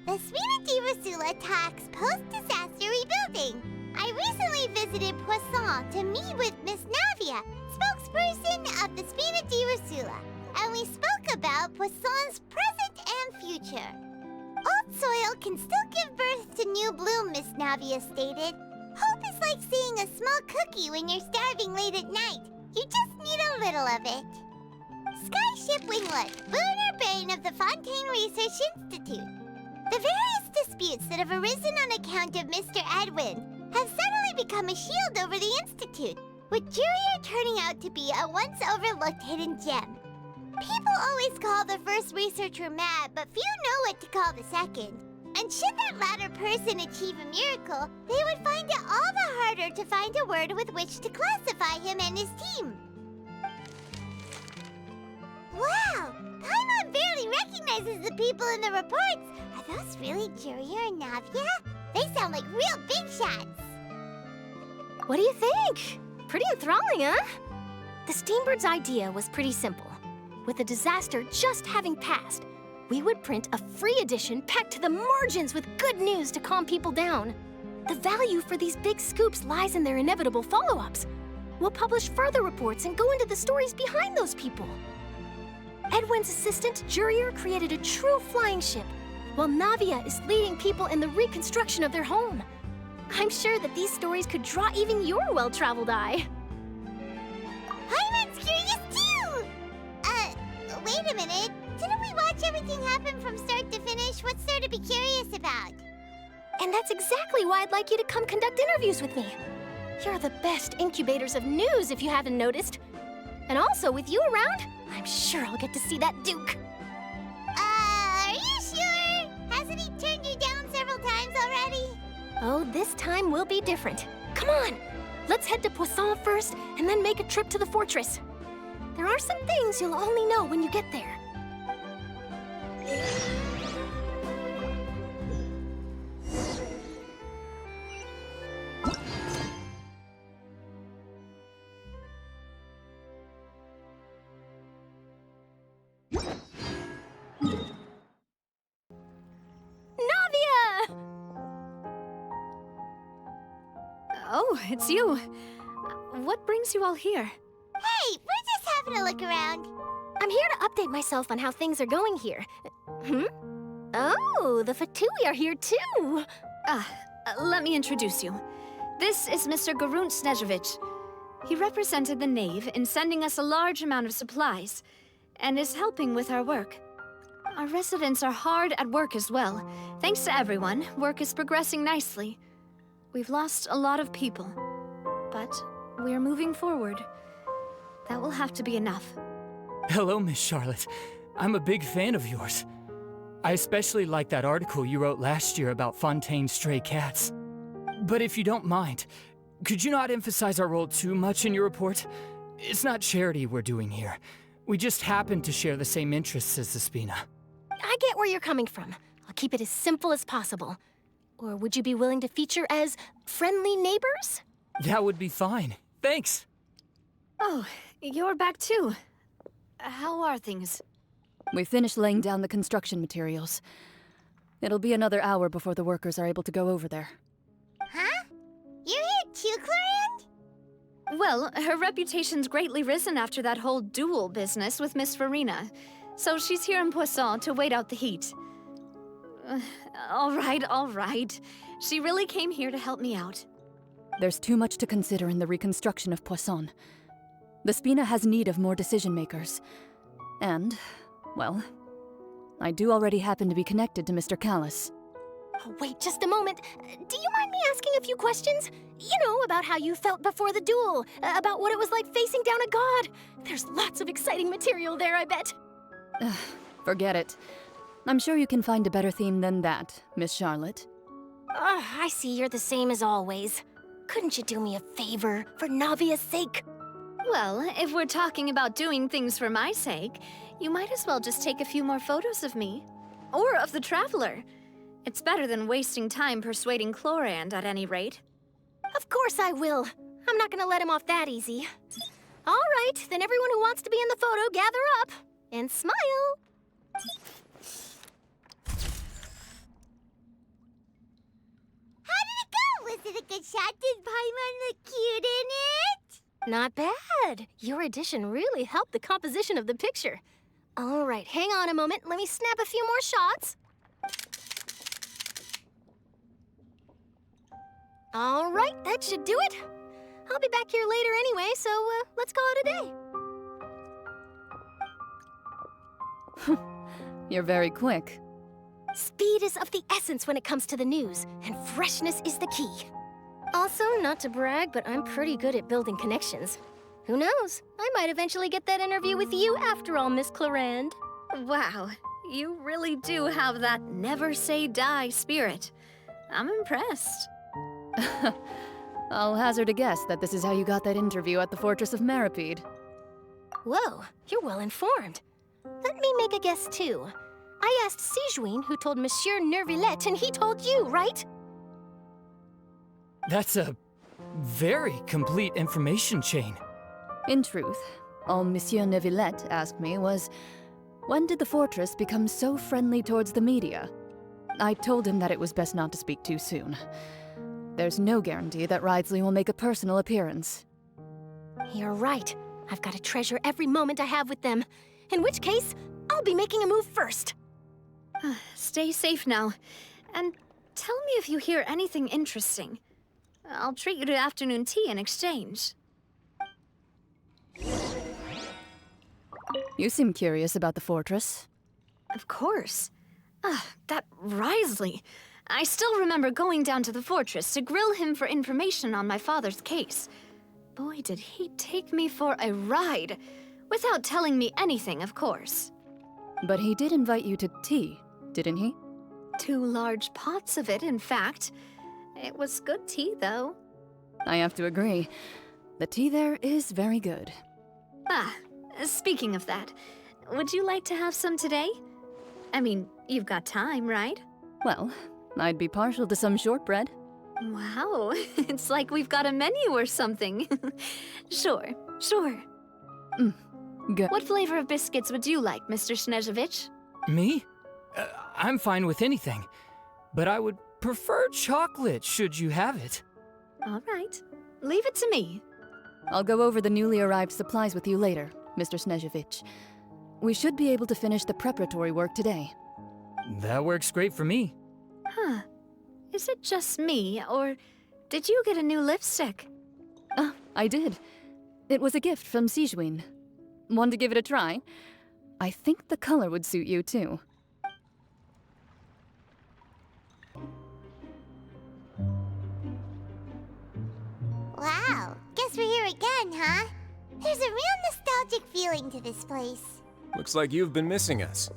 The Sphena talks post-disaster rebuilding. I recently visited Poisson to meet with Miss Navia, spokesperson of the Sphena, and we spoke about Poisson's present and future. Old soil can still give birth to new bloom, Miss Navia stated. Hope is like seeing a small cookie when you're starving late at night. You just need a little of it. Skyship Winglet, lunar brain of the Fontaine Research Institute. The various disputes that have arisen on account of Mr. Edwin have suddenly become a shield over the Institute, with Jurier turning out to be a once-overlooked hidden gem. People always call the first researcher mad, but few know what to call the second. And should that latter person achieve a miracle, they would find it all the harder to find a word with which to classify him and his team. Wow! Paimon barely recognizes the people in the reports. Are those really Jurier and Navia? They sound like real big shots. What do you think? Pretty enthralling, huh? The Steambird's idea was pretty simple. With the disaster just having passed, we would print a free edition packed to the margins with good news to calm people down. The value for these big scoops lies in their inevitable follow-ups. We'll publish further reports and go into the stories behind those people. Edwin's assistant, Jurier, created a true flying ship, while Navia is leading people in the reconstruction of their home. I'm sure that these stories could draw even your well-traveled eye. Paimon's curious too! Wait a minute. Didn't we watch everything happen from start to finish? What's there to be curious about? And that's exactly why I'd like you to come conduct interviews with me. You're the best incubators of news, if you haven't noticed. And also, with you around, I'm sure I'll get to see that Duke. Are you sure? Hasn't he turned you down several times already? Oh, this time will be different. Come on, let's head to Poisson first, and then make a trip to the fortress. There are some things you'll only know when you get there. Oh, it's you. What brings you all here? Hey, we're just having a look around. I'm here to update myself on how things are going here. Oh, the Fatui are here too. Let me introduce you. This is Mr. Garunt Snežević. He represented the Knave in sending us a large amount of supplies, and is helping with our work. Our residents are hard at work as well. Thanks to everyone, work is progressing nicely. We've lost a lot of people, but we're moving forward. That will have to be enough. Hello, Miss Charlotte. I'm a big fan of yours. I especially like that article you wrote last year about Fontaine's stray cats. But if you don't mind, could you not emphasize our role too much in your report? It's not charity we're doing here. We just happen to share the same interests as the Sphena. I get where you're coming from. I'll keep it as simple as possible. Or would you be willing to feature as friendly neighbors? That would be fine. Thanks. Oh, you're back too. How are things? We finished laying down the construction materials. It'll be another hour before the workers are able to go over there. Huh? You're here too, Clorinde? Well, her reputation's greatly risen after that whole duel business with Miss Farina. So she's here in Poisson to wait out the heat. All right. She really came here to help me out. There's too much to consider in the reconstruction of Poisson. The Sphena has need of more decision-makers. And, well, I do already happen to be connected to Mr. Callis. Oh, wait just a moment. Do you mind me asking a few questions? You know, about how you felt before the duel, about what it was like facing down a god. There's lots of exciting material there, I bet. Forget it. I'm sure you can find a better theme than that, Miss Charlotte. I see you're the same as always. Couldn't you do me a favor, for Navia's sake? Well, if we're talking about doing things for my sake, you might as well just take a few more photos of me. Or of the Traveler. It's better than wasting time persuading Clorinde, at any rate. Of course I will. I'm not gonna let him off that easy. All right, then everyone who wants to be in the photo, gather up. And smile. shot. Did Paimon look cute in it? Not bad. Your addition really helped the composition of the picture. All right, hang on a moment. Let me snap a few more shots. All right, that should do it. I'll be back here later anyway, so let's call it a day. You're very quick. Speed is of the essence when it comes to the news, and freshness is the key. Also, not to brag, but I'm pretty good at building connections. Who knows? I might eventually get that interview with you after all, Miss Clarand. Wow, you really do have that never say die spirit. I'm impressed. I'll hazard a guess that this is how you got that interview at the Fortress of Meropide. Whoa, you're well informed. Let me make a guess too. I asked Sigewinne, who told Monsieur Neuvillette, and he told you, right? That's a very complete information chain. In truth, all Monsieur Neuvillette asked me was, when did the fortress become so friendly towards the media? I told him that it was best not to speak too soon. There's no guarantee that Ridesley will make a personal appearance. You're right. I've got to treasure every moment I have with them. In which case, I'll be making a move first. Stay safe now. And tell me if you hear anything interesting. I'll treat you to afternoon tea in exchange. You seem curious about the fortress. Of course. That Ridesley. I still remember going down to the fortress to grill him for information on my father's case. Boy, did he take me for a ride. Without telling me anything, of course. But he did invite you to tea, didn't he? 2 large pots of it, in fact. It was good tea, though. I have to agree. The tea there is very good. Speaking of that, would you like to have some today? I mean, you've got time, right? Well, I'd be partial to some shortbread. Wow, it's like we've got a menu or something. Sure. Good. What flavor of biscuits would you like, Mr. Snezhovich? Me? I'm fine with anything. But I would prefer chocolate, should you have it. All right. Leave it to me. I'll go over the newly arrived supplies with you later, Mr. Snezhovich. We should be able to finish the preparatory work today. That works great for me. Huh. Is it just me, or did you get a new lipstick? I did. It was a gift from Sigewinne. Want to give it a try? I think the color would suit you, too. Wow, guess we're here again, huh? There's a real nostalgic feeling to this place. Looks like you've been missing us.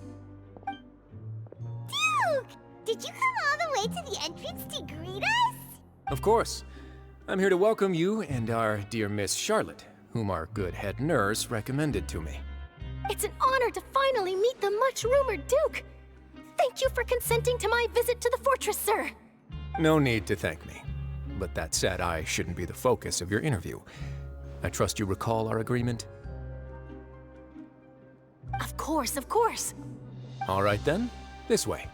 Duke! Did you come all the way to the entrance to greet us? Of course. I'm here to welcome you and our dear Miss Charlotte, whom our good head nurse recommended to me. It's an honor to finally meet the much-rumored Duke. Thank you for consenting to my visit to the fortress, sir. No need to thank me. But that said, I shouldn't be the focus of your interview. I trust you recall our agreement? Of course. All right then, this way.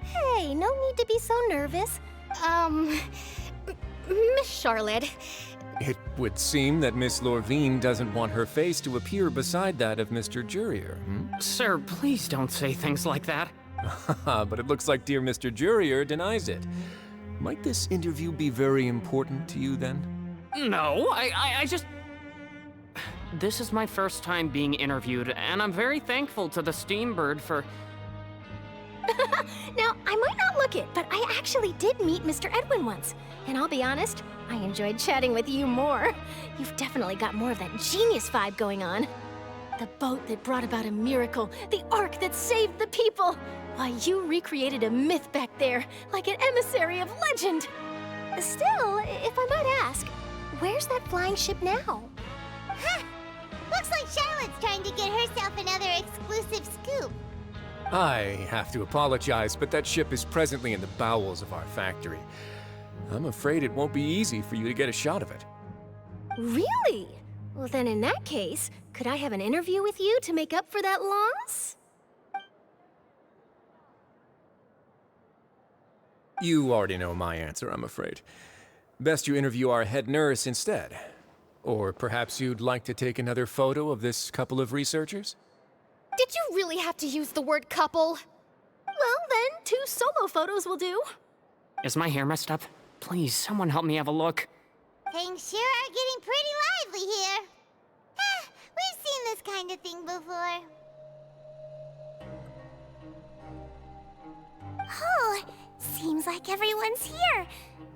Hey, no need to be so nervous. Miss Charlotte. It would seem that Miss Lorvine doesn't want her face to appear beside that of Mr. Jurier, Sir, please don't say things like that. But it looks like dear Mr. Jurier denies it. Might this interview be very important to you then? No, I just... This is my first time being interviewed, and I'm very thankful to the Steambird for... Now, I might not look it, but I actually did meet Mr. Edwin once. And I'll be honest, I enjoyed chatting with you more. You've definitely got more of that genius vibe going on. The boat that brought about a miracle, the ark that saved the people. Why, you recreated a myth back there, like an emissary of legend. Still, if I might ask, where's that flying ship now? Huh! Looks like Charlotte's trying to get herself another exclusive scoop. I have to apologize, but that ship is presently in the bowels of our factory. I'm afraid it won't be easy for you to get a shot of it. Really? Well, then in that case, Could I have an interview with you to make up for that loss? You already know my answer, I'm afraid. Best you interview our head nurse instead. Or perhaps you'd like to take another photo of this couple of researchers? Did you really have to use the word couple? Well, then, 2 solo photos will do. Is my hair messed up? Please, someone help me have a look. Things sure are getting pretty lively here. We've seen this kind of thing before. Oh, seems like everyone's here.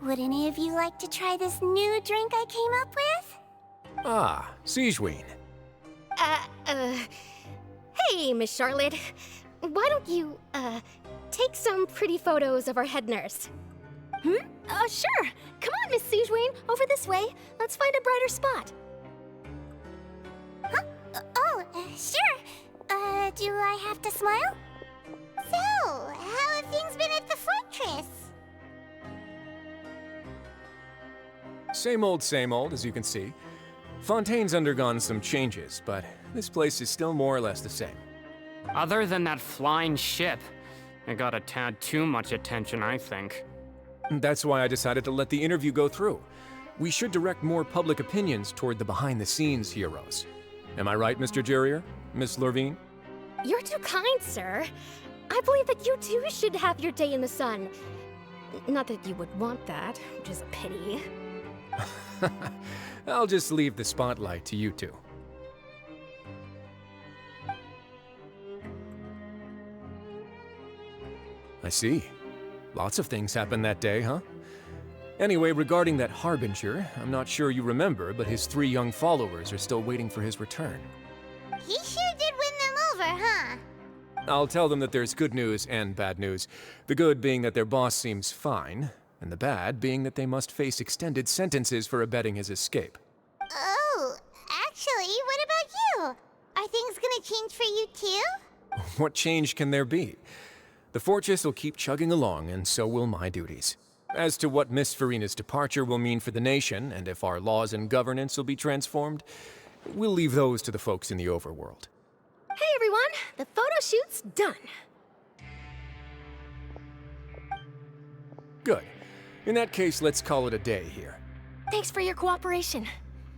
Would any of you like to try this new drink I came up with? Ah, Siegeween. Hey, Miss Charlotte. Why don't you, take some pretty photos of our head nurse? Sure. Come on, Miss Siegeween. Over this way. Let's find a brighter spot. Huh? Sure. Do I have to smile? So, how have things been at the fortress? Same old, as you can see. Fontaine's undergone some changes, but this place is still more or less the same. Other than that flying ship, it got a tad too much attention, I think. That's why I decided to let the interview go through. We should direct more public opinions toward the behind-the-scenes heroes. Am I right, Mr. Jurrier? Miss Lurvine? You're too kind, sir. I believe that you too should have your day in the sun. Not that you would want that, which is a pity. I'll just leave the spotlight to you two. I see. Lots of things happened that day, huh? Anyway, regarding that Harbinger, I'm not sure you remember, but his 3 young followers are still waiting for his return. He sure did win them over, huh? I'll tell them that there's good news and bad news. The good being that their boss seems fine, and the bad being that they must face extended sentences for abetting his escape. Oh, actually, what about you? Are things gonna change for you too? What change can there be? The fortress will keep chugging along, and so will my duties. As to what Miss Farina's departure will mean for the nation, and if our laws and governance will be transformed, we'll leave those to the folks in the overworld. Hey everyone, the photo shoot's done. Good. In that case, let's call it a day here. Thanks for your cooperation.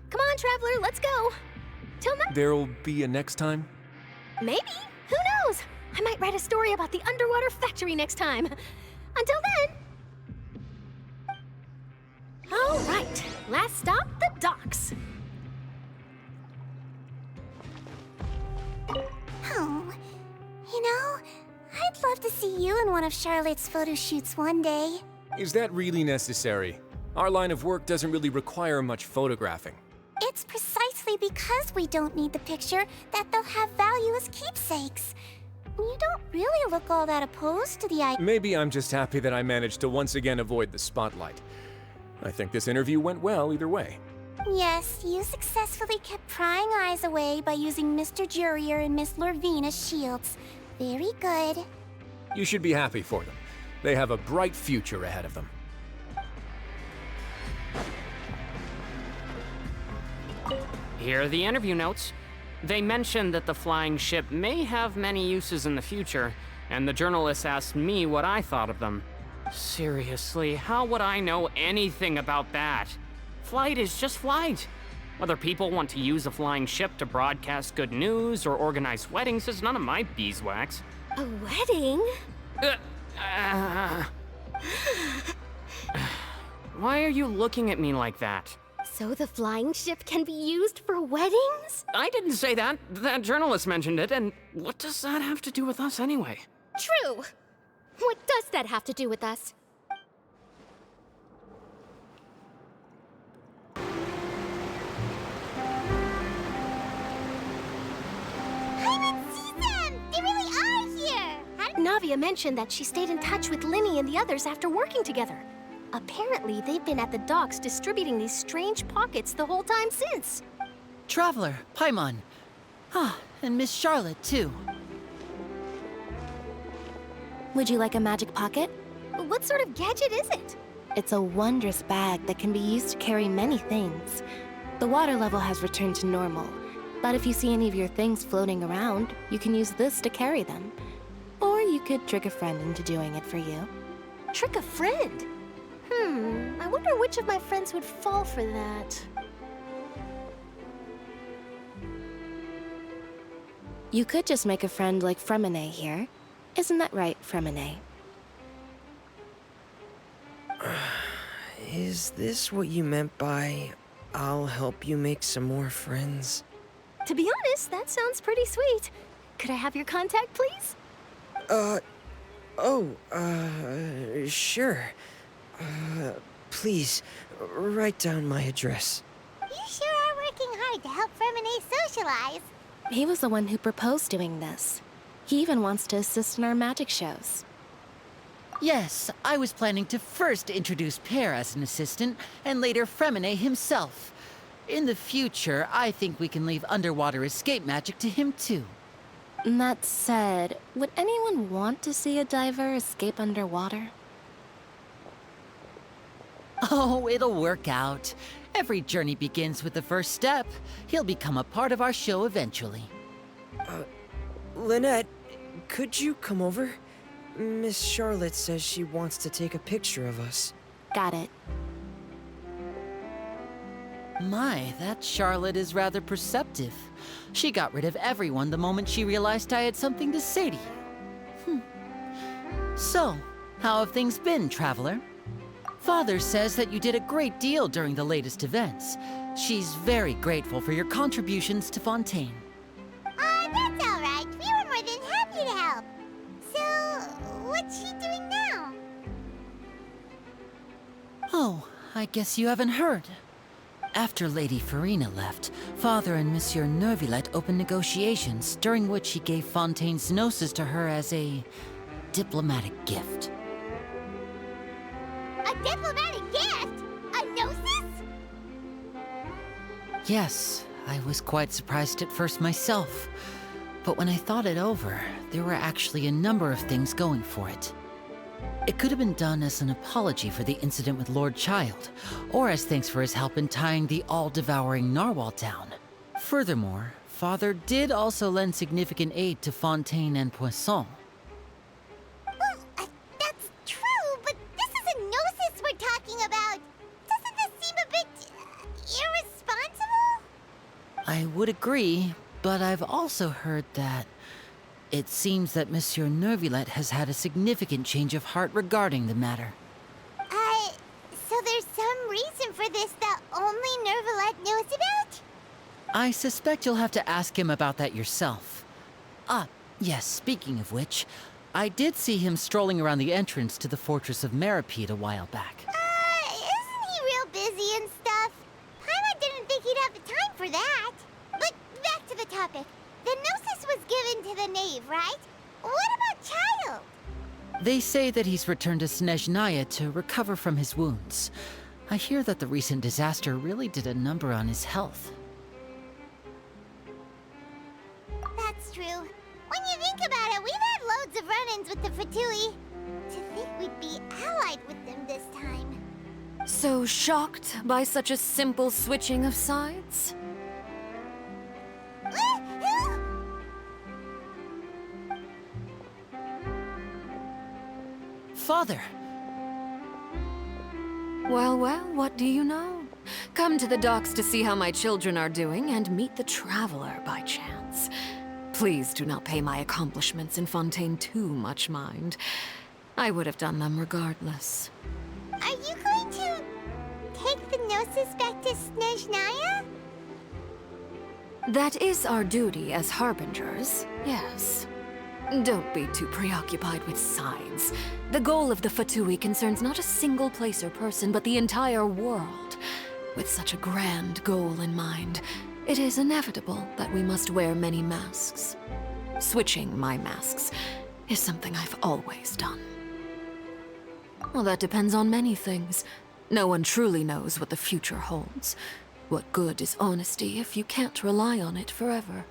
Come on, Traveler, let's go. Till next. There'll be a next time? Maybe. Who knows? I might write a story about the underwater factory next time. Until then. All right, last stop, the docks. Oh, you know, I'd love to see you in one of Charlotte's photo shoots one day. Is that really necessary? Our line of work doesn't really require much photographing. It's precisely because we don't need the picture that they'll have value as keepsakes. You don't really look all that opposed to the idea. Maybe I'm just happy that I managed to once again avoid the spotlight. I think this interview went well either way. Yes, you successfully kept prying eyes away by using Mr. Jurrier and Miss Lurvine as shields. Very good. You should be happy for them. They have a bright future ahead of them. Here are the interview notes. They mentioned that the flying ship may have many uses in the future, and the journalist asked me what I thought of them. Seriously, how would I know anything about that? Flight is just flight. Whether people want to use a flying ship to broadcast good news or organize weddings is none of my beeswax. A wedding? Why are you looking at me like that? So the flying ship can be used for weddings? I didn't say that. That journalist mentioned it, and what does that have to do with us anyway? True. What does that have to do with us? I didn't see them! They really are here! Navia mentioned that she stayed in touch with Linny and the others after working together. Apparently, they've been at the docks distributing these strange pockets the whole time since. Traveler, Paimon. Ah, and Miss Charlotte, too. Would you like a magic pocket? What sort of gadget is it? It's a wondrous bag that can be used to carry many things. The water level has returned to normal, But if you see any of your things floating around, you can use this to carry them. Or you could trick a friend into doing it for you. Trick a friend? I wonder which of my friends would fall for that. You could just make a friend like Fremine here. Isn't that right, Fremine? Is this what you meant by, I'll help you make some more friends? To be honest, that sounds pretty sweet. Could I have your contact, please? Sure. Please, write down my address. You sure are working hard to help Fremine socialize. He was the one who proposed doing this. He even wants to assist in our magic shows. Yes, I was planning to first introduce Pear as an assistant, and later Fremine himself. In the future, I think we can leave underwater escape magic to him too. That said, would anyone want to see a diver escape underwater? Oh, it'll work out. Every journey begins with the first step. He'll become a part of our show eventually. Lynette, could you come over? Miss Charlotte says she wants to take a picture of us. Got it. My, that Charlotte is rather perceptive. She got rid of everyone the moment she realized I had something to say to you. So, how have things been, Traveler? Father says that you did a great deal during the latest events. She's very grateful for your contributions to Fontaine. That's all right. We were more than happy to help. So, what's she doing now? Oh, I guess you haven't heard. After Lady Farina left, Father and Monsieur Neuvillette opened negotiations, during which he gave Fontaine's gnosis to her as a diplomatic gift. A diplomatic gift? A gnosis? Yes, I was quite surprised at first myself. But when I thought it over, there were actually a number of things going for it. It could have been done as an apology for the incident with Lord Child, or as thanks for his help in tying the all-devouring narwhal down. Furthermore, Father did also lend significant aid to Fontaine and Poisson. Well, that's true, but this is a gnosis we're talking about. Doesn't this seem a bit irresponsible? I would agree, but I've also heard that it seems that Monsieur Neuvillette has had a significant change of heart regarding the matter. So there's some reason for this that only Neuvillette knows about? I suspect you'll have to ask him about that yourself. Yes, speaking of which, I did see him strolling around the entrance to the Fortress of Merupakan a while back. Isn't he real busy and stuff? Paimon didn't think he'd have the time for that. But back to the topic. The gnosis was given to the knave, right? What about Child? They say that he's returned to Snezhnaya to recover from his wounds. I hear that the recent disaster really did a number on his health. That's true. When you think about it, we've had loads of run-ins with the Fatui. To think we'd be allied with them this time. So shocked by such a simple switching of sides? Father! Well, what do you know? Come to the docks to see how my children are doing and meet the Traveler by chance. Please do not pay my accomplishments in Fontaine too much mind. I would have done them regardless. Are you going to take the gnosis back to Snezhnaya? That is our duty as harbingers, yes. Don't be too preoccupied with sides. The goal of the Fatui concerns not a single place or person, but the entire world. With such a grand goal in mind, it is inevitable that we must wear many masks. Switching my masks is something I've always done. Well, that depends on many things. No one truly knows what the future holds. What good is honesty if you can't rely on it forever?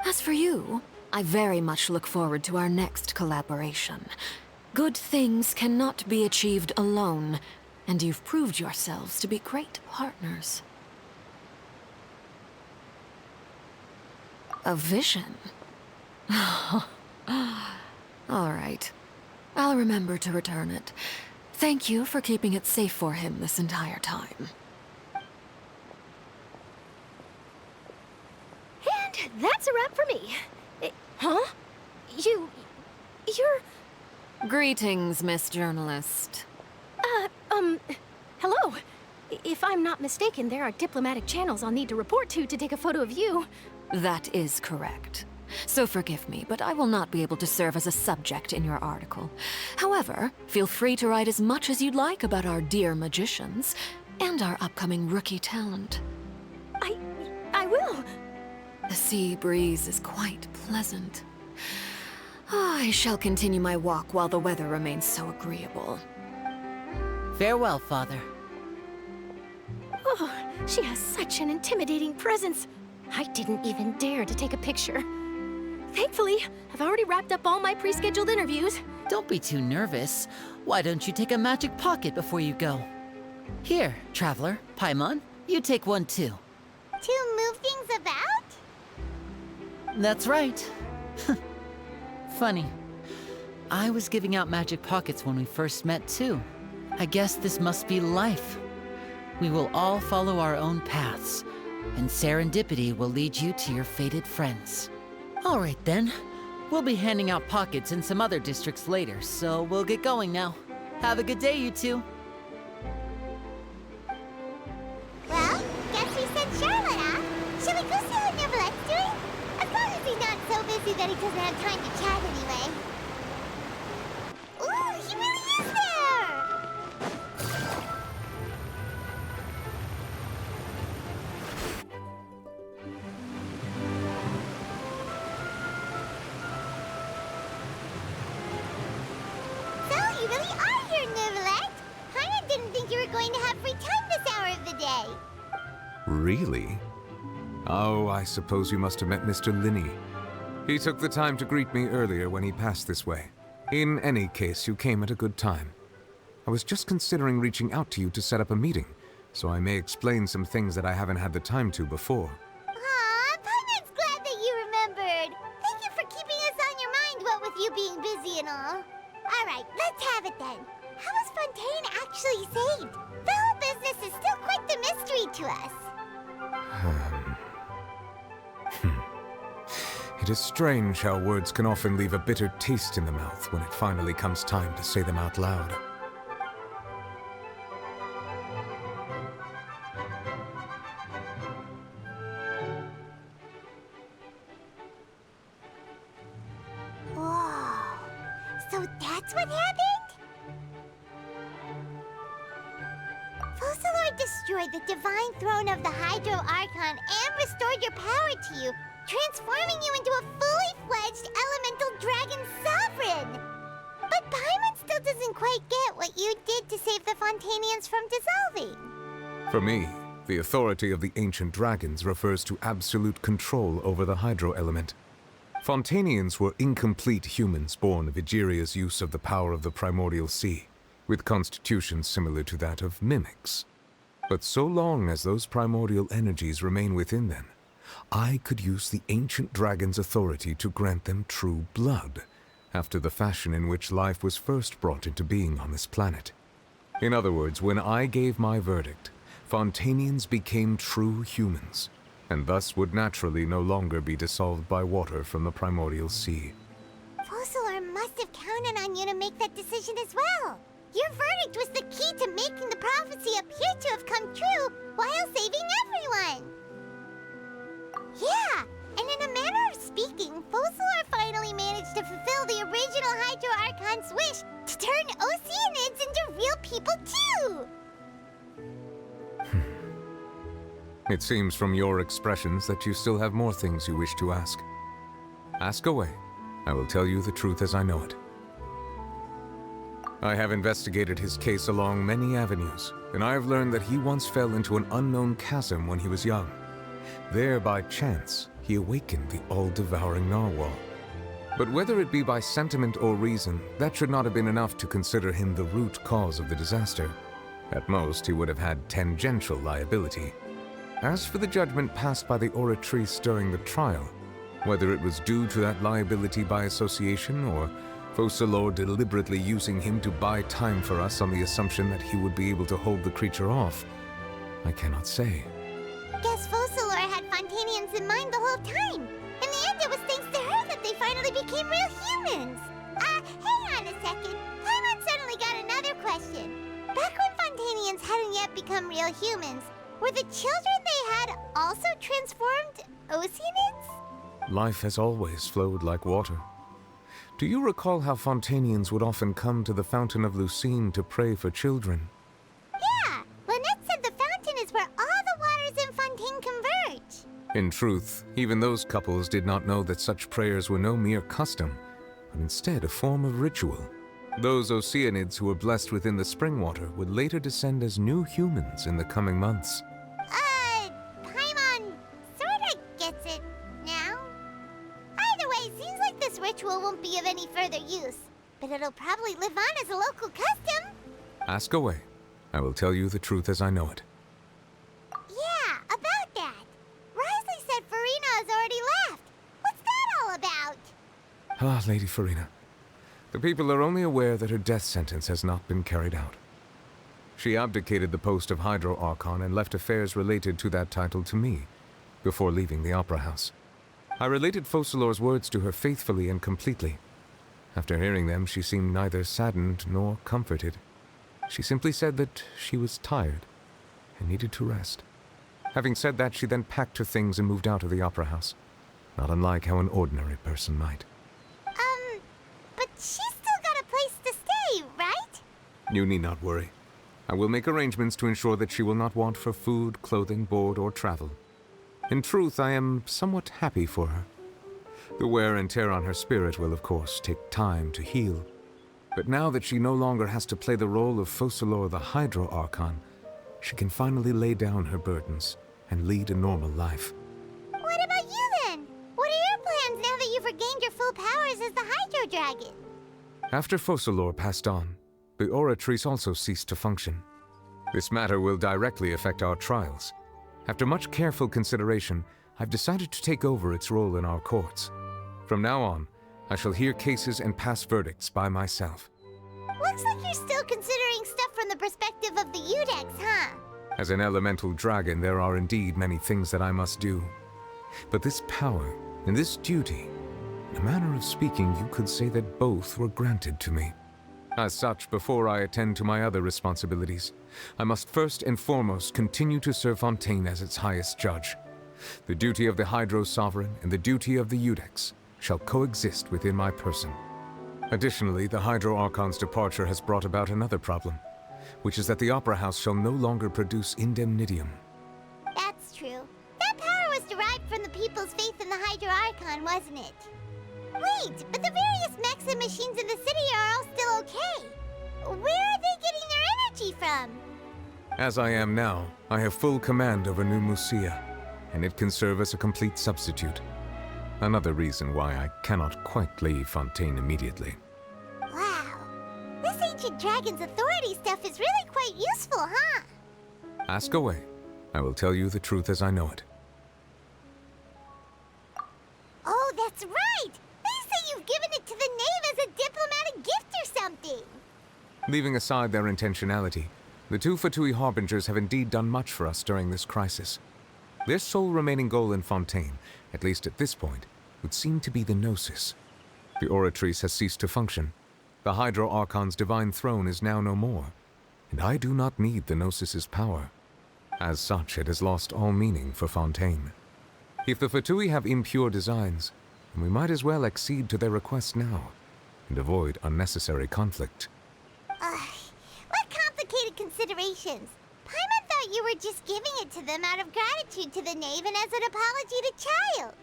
As for you, I very much look forward to our next collaboration. Good things cannot be achieved alone, and you've proved yourselves to be great partners. A vision? All right. I'll remember to return it. Thank you for keeping it safe for him this entire time. And that's a wrap for me. Huh? You're... Greetings, Miss Journalist. Hello. If I'm not mistaken, there are diplomatic channels I'll need to report to take a photo of you. That is correct. So forgive me, but I will not be able to serve as a subject in your article. However, feel free to write as much as you'd like about our dear magicians and our upcoming rookie talent. I will. The sea breeze is quite pleasant. I shall continue my walk while the weather remains so agreeable. Farewell, Father. Oh, she has such an intimidating presence. I didn't even dare to take a picture. Thankfully, I've already wrapped up all my pre-scheduled interviews. Don't be too nervous. Why don't you take a magic pocket before you go? Here, Traveler, Paimon, you take one too. To move things about? That's right. Funny. I was giving out magic pockets when we first met too. I guess this must be life. We will all follow our own paths, and serendipity will lead you to your fated friends. All right then. We'll be handing out pockets in some other districts later, so we'll get going now. Have a good day, you two. Well, guess we sent Charlotte, huh? Shall we go see how Neverlette's doing? As long as he's not so busy that he doesn't have time to chat anyway. Ooh, he really is there! So, you really are here, Neverlette. Paimon didn't think you were going to have free time this hour of the day. Really? Oh, I suppose you must have met Mr. Linney. He took the time to greet me earlier when he passed this way. In any case, you came at a good time. I was just considering reaching out to you to set up a meeting, so I may explain some things that I haven't had the time to before. Aw, Paimon's glad that you remembered. Thank you for keeping us on your mind, what with you being busy and all. Alright, let's have it then. How was Fontaine actually saved? The whole business is still quite the mystery to us. It is strange how words can often leave a bitter taste in the mouth when it finally comes time to say them out loud. Whoa. So that's what happened? Focalor destroyed the divine throne of the Hydro Archon and restored your power to you, transforming you into a fully fledged elemental dragon sovereign! But Paimon still doesn't quite get what you did to save the Fontainians from dissolving. For me, the authority of the ancient dragons refers to absolute control over the hydro element. Fontainians were incomplete humans born of Egeria's use of the power of the primordial sea, with constitutions similar to that of mimics. But so long as those primordial energies remain within them, I could use the ancient dragon's authority to grant them true blood, after the fashion in which life was first brought into being on this planet. In other words, when I gave my verdict, Fontainians became true humans, and thus would naturally no longer be dissolved by water from the primordial sea. Focalor must have counted on you to make that decision as well. Your verdict was the key to making the prophecy appear to have come true while saving everyone. Yeah, and in a manner of speaking, Focalor finally managed to fulfill the original Hydro Archon's wish to turn Oceanids into real people too! It seems from your expressions that you still have more things you wish to ask. Ask away. I will tell you the truth as I know it. I have investigated his case along many avenues, and I have learned that he once fell into an unknown chasm when he was young. There, by chance, he awakened the all-devouring narwhal. But whether it be by sentiment or reason, that should not have been enough to consider him the root cause of the disaster. At most, he would have had tangential liability. As for the judgment passed by the oratrice during the trial, Whether it was due to that liability by association, or Focalors deliberately using him to buy time for us on the assumption that he would be able to hold the creature off, I cannot say. Guess Focalors had Fontainians in mind the whole time. In the end, it was thanks to her that they finally became real humans. Hang on a second. Paimon suddenly got another question. Back when Fontainians hadn't yet become real humans, were the children they had also transformed Oceanids? Life has always flowed like water. Do you recall how Fontainians would often come to the Fountain of Lucine to pray for children? Yeah, Lynette said the fountain is where all the waters in Fontaine converge. In truth, even those couples did not know that such prayers were no mere custom, but instead a form of ritual. Those Oceanids who were blessed within the spring water would later descend as new humans in the coming months. Paimon sorta gets it now. Either way, seems like this ritual won't be of any further use, but it'll probably live on as a local custom. Ask away. I will tell you the truth as I know it. Yeah, about that. Risley said Farina has already left. What's that all about? Ah, Lady Farina. The people are only aware that her death sentence has not been carried out. She abdicated the post of Hydro Archon and left affairs related to that title to me, before leaving the Opera House. I related Focalors' words to her faithfully and completely. After hearing them, she seemed neither saddened nor comforted. She simply said that she was tired and needed to rest. Having said that, she then packed her things and moved out of the Opera House, not unlike how an ordinary person might. But she's still got a place to stay, right? You need not worry. I will make arrangements to ensure that she will not want for food, clothing, board, or travel. In truth, I am somewhat happy for her. The wear and tear on her spirit will, of course, take time to heal. But now that she no longer has to play the role of Focalors the Hydro Archon, she can finally lay down her burdens and lead a normal life. What about you then? What are your plans now that you've regained your full powers as the Hydro Dragon? After Focalors passed on, the Oratrice also ceased to function. This matter will directly affect our trials. After much careful consideration, I've decided to take over its role in our courts. From now on, I shall hear cases and pass verdicts by myself. Looks like you're still considering stuff from the perspective of the Udex, huh? As an elemental dragon, there are indeed many things that I must do. But this power and this duty, in a manner of speaking, you could say that both were granted to me. As such, before I attend to my other responsibilities, I must first and foremost continue to serve Fontaine as its highest judge. The duty of the Hydro Sovereign and the duty of the Udex shall coexist within my person. Additionally, the Hydro Archon's departure has brought about another problem, which is that the Opera House shall no longer produce indemnitium. That's true. That power was derived from the people's faith in the Hydro Archon, wasn't it? Wait, but the various mechs and machines in the city are all still okay. Where are they getting their energy from? As I am now, I have full command over New Musia, and it can serve as a complete substitute. Another reason why I cannot quite leave Fontaine immediately. Wow. This ancient dragon's authority stuff is really quite useful, huh? Ask away. I will tell you the truth as I know it. Oh, that's right! They say you've given it to the knave as a diplomatic gift or something! Leaving aside their intentionality, the two Fatui Harbingers have indeed done much for us during this crisis. Their sole remaining goal in Fontaine, at least at this point, would seem to be the Gnosis. The Oratrice has ceased to function. The Hydro Archon's divine throne is now no more, and I do not need the Gnosis's power. As such, it has lost all meaning for Fontaine. If the Fatui have impure designs, then we might as well accede to their request now, and avoid unnecessary conflict. What complicated considerations! Paimon thought you were just giving it to them out of gratitude to the knave and as an apology to Child.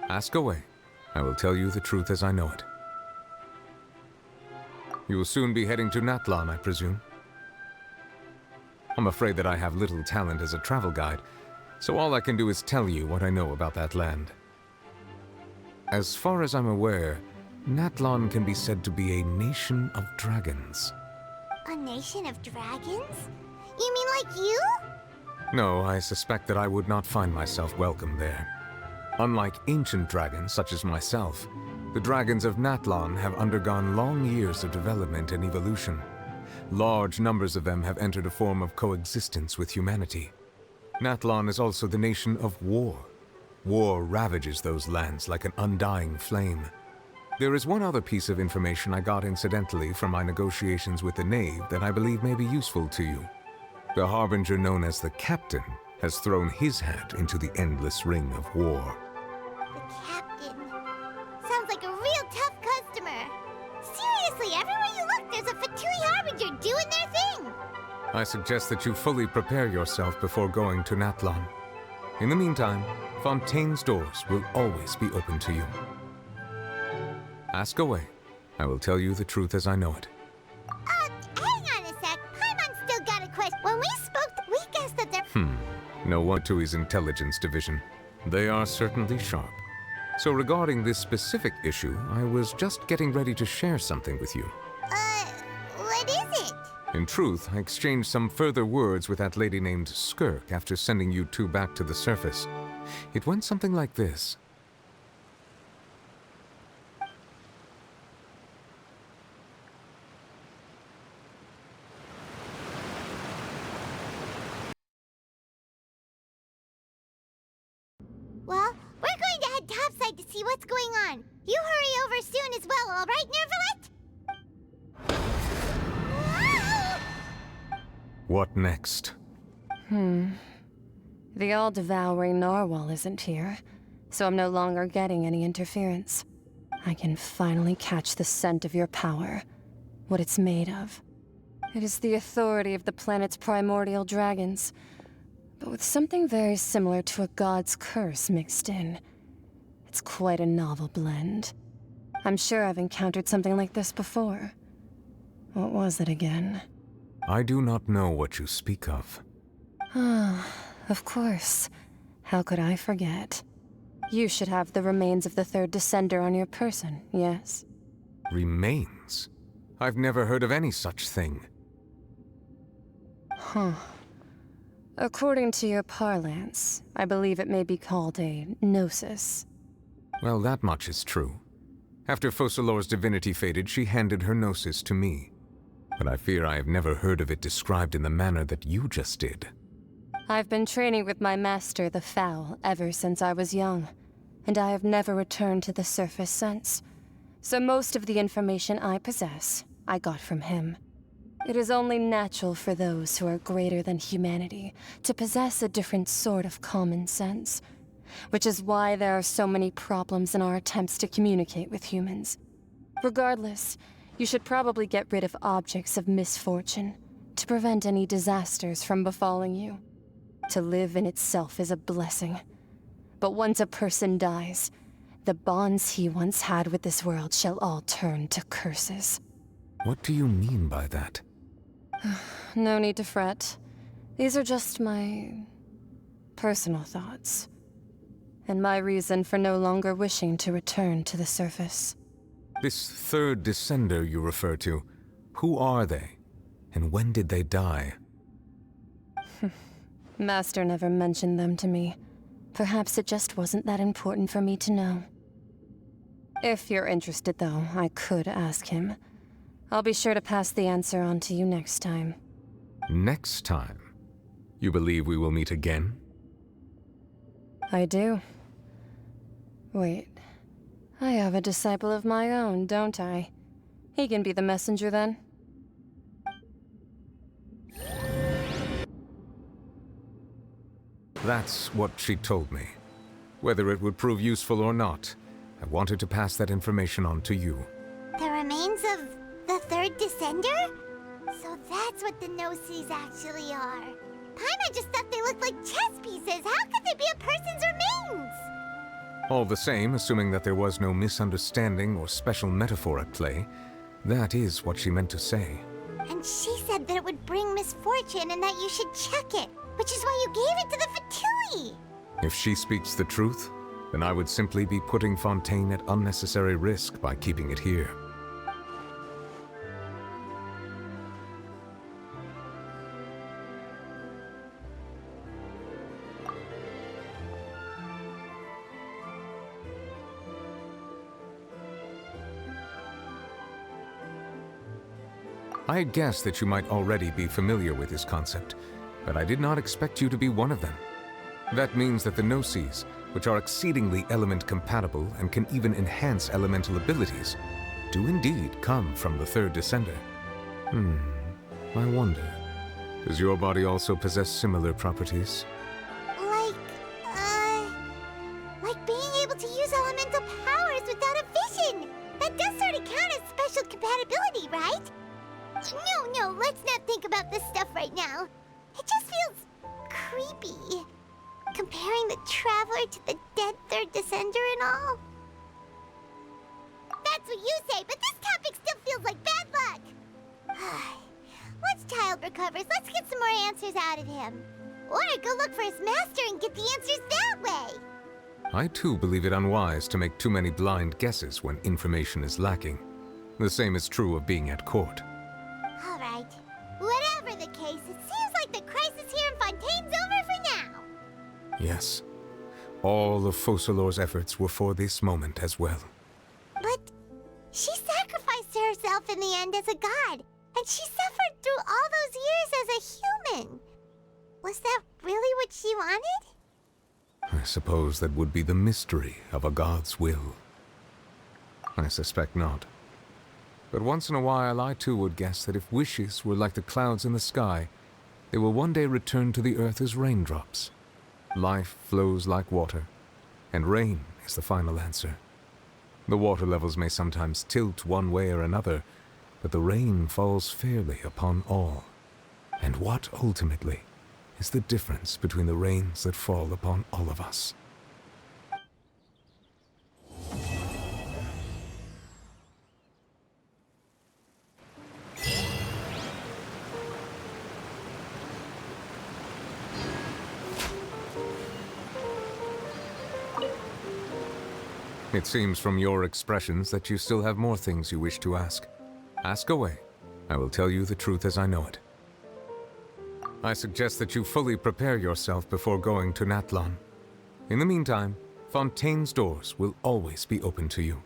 Ask away. I will tell you the truth as I know it. You will soon be heading to Natlan, I presume. I'm afraid that I have little talent as a travel guide, so all I can do is tell you what I know about that land. As far as I'm aware, Natlan can be said to be a nation of dragons. A nation of dragons? You mean like you? No, I suspect that I would not find myself welcome there. Unlike ancient dragons such as myself, the dragons of Natlan have undergone long years of development and evolution. Large numbers of them have entered a form of coexistence with humanity. Natlan is also the nation of war. War ravages those lands like an undying flame. There is one other piece of information I got incidentally from my negotiations with the Knave that I believe may be useful to you. The Harbinger known as the Captain has thrown his hat into the endless ring of war. The captain. Sounds like a real tough customer. Seriously, everywhere you look, there's a Fatui Harbinger doing their thing. I suggest that you fully prepare yourself before going to Natlan. In the meantime, Fontaine's doors will always be open to you. Ask away. I will tell you the truth as I know it. Hang on a sec. Paimon still got a question. When we spoke, we guessed that they're... No one to his intelligence division. They are certainly sharp. So regarding this specific issue, I was just getting ready to share something with you. What is it? In truth, I exchanged some further words with that lady named Skirk after sending you two back to the surface. It went something like this. Well, we're going to head topside to see what's going on. You hurry over soon as well, all right, Nervalet? What next? The all-devouring narwhal isn't here, so I'm no longer getting any interference. I can finally catch the scent of your power, what it's made of. It is the authority of the planet's primordial dragons, but with something very similar to a god's curse mixed in. It's quite a novel blend. I'm sure I've encountered something like this before. What was it again? I do not know what you speak of. Of course. How could I forget? You should have the remains of the third descender on your person, yes? Remains? I've never heard of any such thing. According to your parlance, I believe it may be called a gnosis. Well, that much is true. After Focalor's divinity faded, she handed her gnosis to me. But I fear I have never heard of it described in the manner that you just did. I've been training with my master, the Foul, ever since I was young, and I have never returned to the surface since. So most of the information I possess, I got from him. It is only natural for those who are greater than humanity to possess a different sort of common sense, which is why there are so many problems in our attempts to communicate with humans. Regardless, you should probably get rid of objects of misfortune to prevent any disasters from befalling you. To live in itself is a blessing. But once a person dies, the bonds he once had with this world shall all turn to curses. What do you mean by that? No need to fret. These are just my personal thoughts, and my reason for no longer wishing to return to the surface. This third descender you refer to, who are they? And when did they die? Master never mentioned them to me. Perhaps it just wasn't that important for me to know. If you're interested, though, I could ask him. I'll be sure to pass the answer on to you next time. Next time? You believe we will meet again? I do. Wait. I have a disciple of my own, don't I? He can be the messenger then. That's what she told me. Whether it would prove useful or not, I wanted to pass that information on to you. The remains of the third descender? So that's what the Gnosis actually are. Paimon just thought they looked like chess pieces. How could they be a person's remains? All the same, assuming that there was no misunderstanding or special metaphor at play, that is what she meant to say. And she said that it would bring misfortune and that you should check it, which is why you gave it to the Fatui. If she speaks the truth, then I would simply be putting Fontaine at unnecessary risk by keeping it here. I had guessed that you might already be familiar with this concept, but I did not expect you to be one of them. That means that the Gnosis, which are exceedingly element-compatible and can even enhance elemental abilities, do indeed come from the third descender. I wonder, does your body also possess similar properties? Like being able to use elemental powers without a vision. That does sort of count as special compatibility, right? No, let's not think about this stuff right now. It just feels creepy. Comparing the Traveler to the dead third descender and all. That's what you say, but this topic still feels like bad luck. Once Child recovers, let's get some more answers out of him. Or go look for his master and get the answers that way. I too believe it unwise to make too many blind guesses when information is lacking. The same is true of being at court. All right. Whatever the case, it seems like the crisis here in Fontaine's over for now. Yes. All of Focalor's efforts were for this moment as well. But she sacrificed herself in the end as a god, and she suffered through all those years as a human. Was that really what she wanted? I suppose that would be the mystery of a god's will. I suspect not. But once in a while I too would guess that if wishes were like the clouds in the sky, they will one day return to the earth as raindrops. Life flows like water, and rain is the final answer. The water levels may sometimes tilt one way or another, but the rain falls fairly upon all. And what, ultimately, is the difference between the rains that fall upon all of us? It seems from your expressions that you still have more things you wish to ask. Ask away. I will tell you the truth as I know it. I suggest that you fully prepare yourself before going to Natlan. In the meantime, Fontaine's doors will always be open to you.